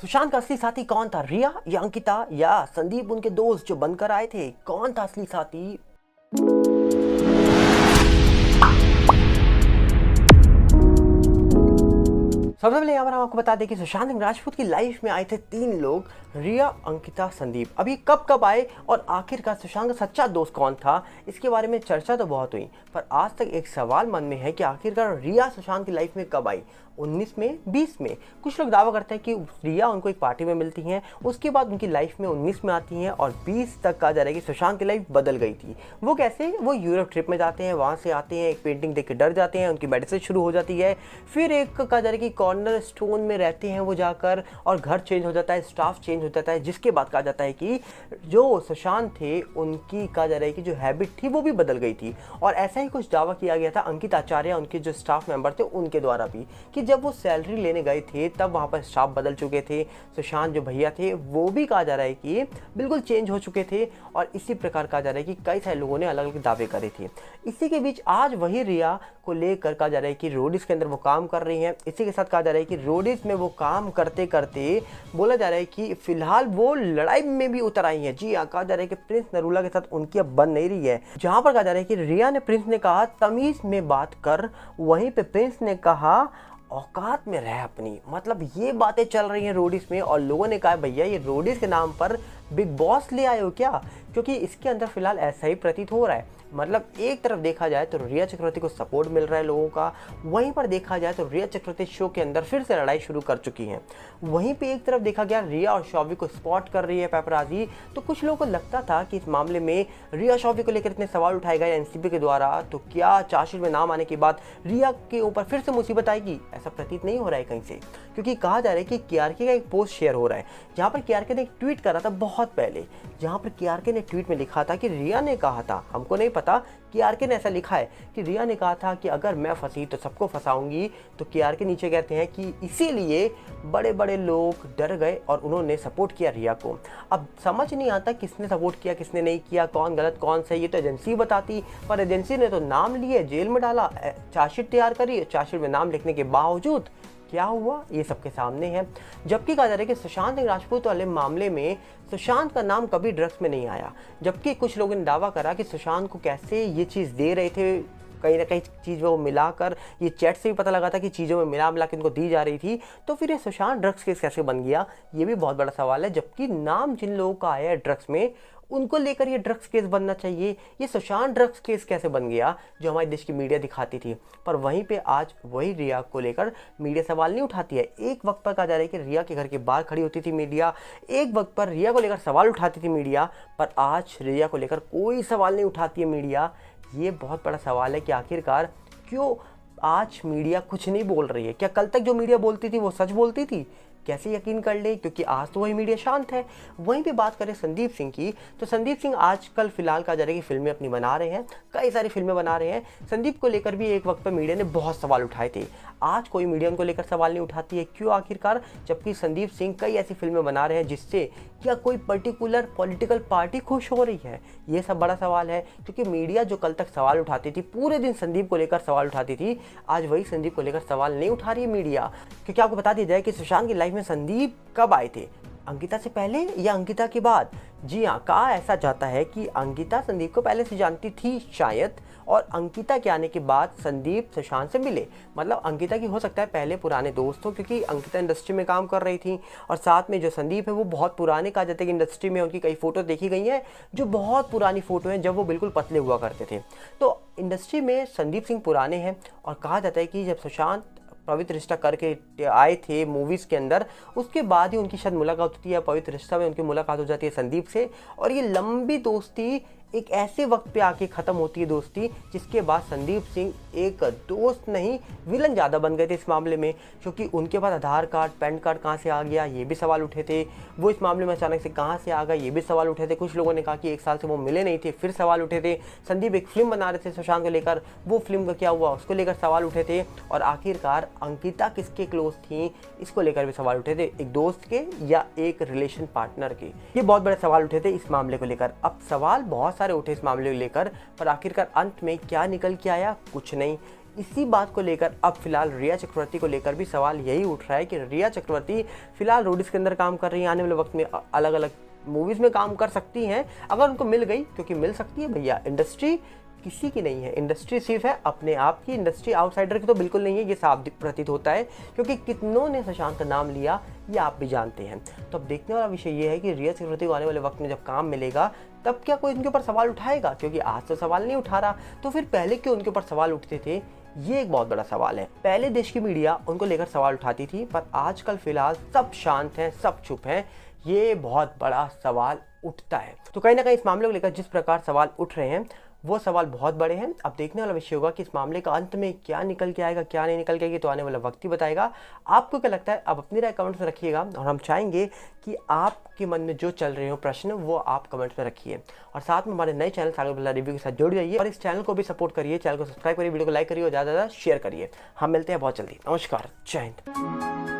सुशांत का असली साथी कौन था? रिया या अंकिता या संदीप उनके दोस्त जो बनकर आए थे? कौन था असली साथी? सबसे पहले यहाँ पर हम आपको बता दें कि सुशांत सिंह राजपूत की लाइफ में आए थे 3 लोग, रिया, अंकिता, संदीप। अभी कब आए और आखिरकार सुशांत का सच्चा दोस्त कौन था, इसके बारे में चर्चा तो बहुत हुई, पर आज तक एक सवाल मन में है कि आखिरकार रिया सुशांत की लाइफ में कब आई? 19 में, 20 में? कुछ लोग दावा करते हैं कि रिया उनको एक पार्टी में मिलती हैं, उसके बाद उनकी लाइफ में 19 में आती हैं और 20 तक कहा जा रहा है कि सुशांत की लाइफ बदल गई थी। वो कैसे? वो यूरोप ट्रिप में जाते हैं, वहाँ से आते हैं, एक पेंटिंग देख के डर जाते हैं, उनकी मेडिसिन शुरू हो जाती है, फिर एक कहा जा रहा है कि कॉर्नर स्टोन में रहते हैं वो जाकर, और घर चेंज हो जाता है, स्टाफ चेंज हो जाता है, जिसके बाद कहा जाता है कि जो सुशांत थे उनकी कहा जा रहा है कि जो हैबिट थी वो भी बदल गई थी। और ऐसा ही कुछ दावा किया गया था अंकित आचार्य, उनके जो स्टाफ मेंबर थे उनके द्वारा भी, कि जब वो सैलरी लेने गए थे तब वहाँ पर स्टाफ बदल चुके थे, सुशांत जो भैया थे वो भी कहा जा रहा है कि बिल्कुल चेंज हो चुके थे। और इसी प्रकार कहा जा रहा है कि कई सारे लोगों ने अलग अलग दावे करे थे। इसी के बीच आज वही रिया को लेकर कहा जा रहा है कि रोडिस के अंदर वो काम कर रही हैं। इसी के साथ कहा जा रहा है कि रोडिस में वो काम करते करते बोला जा रहा है कि फिलहाल वो लड़ाई में भी उतर आई है। जी हाँ, कहा जा रहा है कि प्रिंस नरूला के साथ उनकी अब बन नहीं रही है। जहाँ पर कहा जा रहा है कि रिया ने प्रिंस ने कहा तमीज में बात कर, वहीं पे प्रिंस ने कहा औकात में रह अपनी। मतलब ये बातें चल रही हैं रोडिस में, और लोगों ने कहा भैया ये रोडिस के नाम पर बिग बॉस ले आए हो क्या? क्योंकि इसके अंदर फिलहाल ऐसा ही प्रतीत हो रहा है। मतलब एक तरफ देखा जाए तो रिया चक्रवर्ती को सपोर्ट मिल रहा है लोगों का, वहीं पर देखा जाए तो रिया चक्रवर्ती शो के अंदर फिर से लड़ाई शुरू कर चुकी हैं। वहीं पे एक तरफ देखा गया रिया और शौवी को स्पॉट कर रही है पेपराजी। तो कुछ लोगों को लगता था कि इस मामले में रिया शौवी को लेकर इतने सवाल उठाए गए एनसीपी के द्वारा, तो क्या चार्जशीट में नाम आने के बाद रिया के ऊपर फिर से मुसीबत आएगी? ऐसा प्रतीत नहीं हो रहा है कहीं से, क्योंकि कहा जा रहा है कि केआरके का एक पोस्ट शेयर हो रहा है जहाँ पर केआरके ने एक ट्वीट करा था बहुत पहले, जहाँ पर केआरके ने ट्वीट में लिखा था कि रिया ने कहा था, हमको नहीं पता, केआरके ने ऐसा लिखा है कि रिया ने कहा था कि अगर मैं फंसी तो सबको फंसाऊंगी। तो केआरके नीचे कहते हैं कि इसीलिए बड़े बड़े लोग डर गए और उन्होंने सपोर्ट किया रिया को। अब समझ नहीं आता किसने सपोर्ट किया किसने नहीं किया, कौन गलत कौन सही, ये तो एजेंसी बताती, पर एजेंसी ने तो नाम लिए, जेल में डाला, चार्जशीट तैयार करी, चार्जशीट में नाम लिखने के बावजूद क्या हुआ ये सबके सामने है। जबकि कहा जा रहा है कि सुशांत सिंह राजपूत वाले मामले में सुशांत का नाम कभी ड्रग्स में नहीं आया, जबकि कुछ लोगों ने दावा करा कि सुशांत को कैसे ये चीज़ दे रहे थे, कहीं ना कहीं चीज़ वो मिलाकर, ये चैट से भी पता लगा था कि चीज़ों में मिला के इनको दी जा रही थी। तो फिर ये सुशांत ड्रग्स केस कैसे बन गया, ये भी बहुत बड़ा सवाल है। जबकि नाम जिन लोगों का आया है ड्रग्स में, उनको लेकर ये ड्रग्स केस बनना चाहिए। ये सुशांत ड्रग्स केस कैसे बन गया जो हमारे देश की मीडिया दिखाती थी, पर वहीं पे आज वही रिया को लेकर मीडिया सवाल नहीं उठाती है। एक वक्त पर कहा जा रहा है कि रिया के घर के बाहर खड़ी होती थी मीडिया, एक वक्त पर रिया को लेकर सवाल उठाती थी मीडिया, पर आज रिया को लेकर कोई सवाल नहीं उठाती है मीडिया। ये बहुत बड़ा सवाल है कि आखिरकार क्यों आज मीडिया कुछ नहीं बोल रही है। क्या कल तक जो मीडिया बोलती थी वो सच बोलती थी? कैसे यकीन कर ले, क्योंकि आज तो वही मीडिया शांत है। वहीं पे बात करें संदीप सिंह की, तो संदीप सिंह आजकल फिलहाल कहा जा रहा है कि फिल्में अपनी बना रहे हैं, कई सारी फिल्में बना रहे हैं। संदीप को लेकर भी एक वक्त पर मीडिया ने बहुत सवाल उठाए थे, आज कोई मीडिया उनको लेकर सवाल नहीं उठाती है। क्यों आखिरकार? जबकि संदीप सिंह कई ऐसी फिल्में बना रहे हैं जिससे क्या कोई पर्टिकुलर पॉलिटिकल पार्टी खुश हो रही है, ये सब बड़ा सवाल है। क्योंकि मीडिया जो कल तक सवाल उठाती थी, पूरे दिन संदीप को लेकर सवाल उठाती थी, आज वही संदीप को लेकर सवाल नहीं उठा रही है मीडिया। क्योंकि आपको बता दिया जाए कि सुशांत की लाइफ में संदीप कब आए थे, अंकिता से पहले या अंकिता के बाद? जी हाँ, कहा ऐसा जाता है कि अंकिता संदीप को पहले से जानती थी शायद, और अंकिता के आने के बाद संदीप सुशांत से मिले। मतलब अंकिता की हो सकता है पहले पुराने दोस्त हो, क्योंकि अंकिता इंडस्ट्री में काम कर रही थी, और साथ में जो संदीप है वो बहुत पुराने, कहा जाता है कि इंडस्ट्री में उनकी कई फोटो देखी गई हैं जो बहुत पुरानी फोटो हैं जब वो बिल्कुल पतले हुआ करते थे। तो इंडस्ट्री में संदीप सिंह पुराने हैं, और कहा जाता है कि जब सुशांत पवित्र रिश्ता करके आए थे मूवीज़ के अंदर, उसके बाद ही उनकी शायद मुलाकात होती है, पवित्र रिश्ता में उनकी मुलाकात हो जाती है संदीप से, और ये लंबी दोस्ती एक ऐसे वक्त पे आके ख़त्म होती है दोस्ती, जिसके बाद संदीप सिंह एक दोस्त नहीं विलन ज़्यादा बन गए थे इस मामले में। क्योंकि उनके पास आधार कार्ड पैन कार्ड कहाँ से आ गया, ये भी सवाल उठे थे। वो इस मामले में अचानक से कहाँ से आ गए, ये भी सवाल उठे थे। कुछ लोगों ने कहा कि 1 साल से वो मिले नहीं थे, फिर सवाल उठे थे। संदीप एक फिल्म बना रहे थे सुशांत को लेकर, वो फिल्म का क्या हुआ उसको लेकर सवाल उठे थे। और आखिरकार अंकिता किसके क्लोज थी, इसको लेकर भी सवाल उठे थे, एक दोस्त के या एक रिलेशन पार्टनर के। ये बहुत बड़े सवाल उठे थे इस मामले को लेकर। अब सवाल बहुत सारे उठे इस मामले को लेकर, पर आखिरकार अंत में क्या निकल के आया, कुछ नहीं। इसी बात को लेकर अब फिलहाल रिया चक्रवर्ती को लेकर भी सवाल यही उठ रहा है कि रिया चक्रवर्ती फिलहाल रोडीज के अंदर काम कर रही हैं, आने वाले वक्त में अलग अलग मूवीज़ में काम कर सकती हैं अगर उनको मिल गई, क्योंकि मिल सकती है भैया। इंडस्ट्री किसी की नहीं है, इंडस्ट्री सिर्फ है अपने आप की, इंडस्ट्री आउटसाइडर की तो बिल्कुल नहीं है, ये साफ प्रतीत होता है, क्योंकि कितनों ने सुशांत का नाम लिया ये आप भी जानते हैं। तो अब देखने वाला विषय ये है कि रिया चक्रवर्ती को आने वाले वक्त में जब काम मिलेगा तब क्या कोई उनके ऊपर सवाल उठाएगा, क्योंकि आज तो सवाल नहीं उठा रहा, तो फिर पहले क्यों उनके ऊपर सवाल उठते थे, ये एक बहुत बड़ा सवाल है। पहले देश की मीडिया उनको लेकर सवाल उठाती थी, पर आजकल फिलहाल सब शांत हैं, सब चुप हैं, ये बहुत बड़ा सवाल उठता है। तो कहीं ना कहीं इस मामले को लेकर जिस प्रकार सवाल उठ रहे हैं वो सवाल बहुत बड़े हैं। अब देखने वाला विषय होगा कि इस मामले का अंत में क्या निकल के आएगा, क्या नहीं निकल के आएगी, तो आने वाला वक्त ही बताएगा। आपको क्या लगता है, आप अपनी राय कमेंट्स में रखिएगा, और हम चाहेंगे कि आपके मन में जो चल रहे हो प्रश्न वो आप कमेंट्स में रखिए, और साथ में हमारे नए चैनल सागर बिल्ला रिव्यू के साथ जुड़ जाइए, और इस चैनल को भी सपोर्ट करिए, चैनल को सब्सक्राइब करिए, वीडियो को लाइक करिए और ज़्यादा से ज़्यादा शेयर करिए। हम मिलते हैं बहुत जल्दी। नमस्कार, जय हिंद।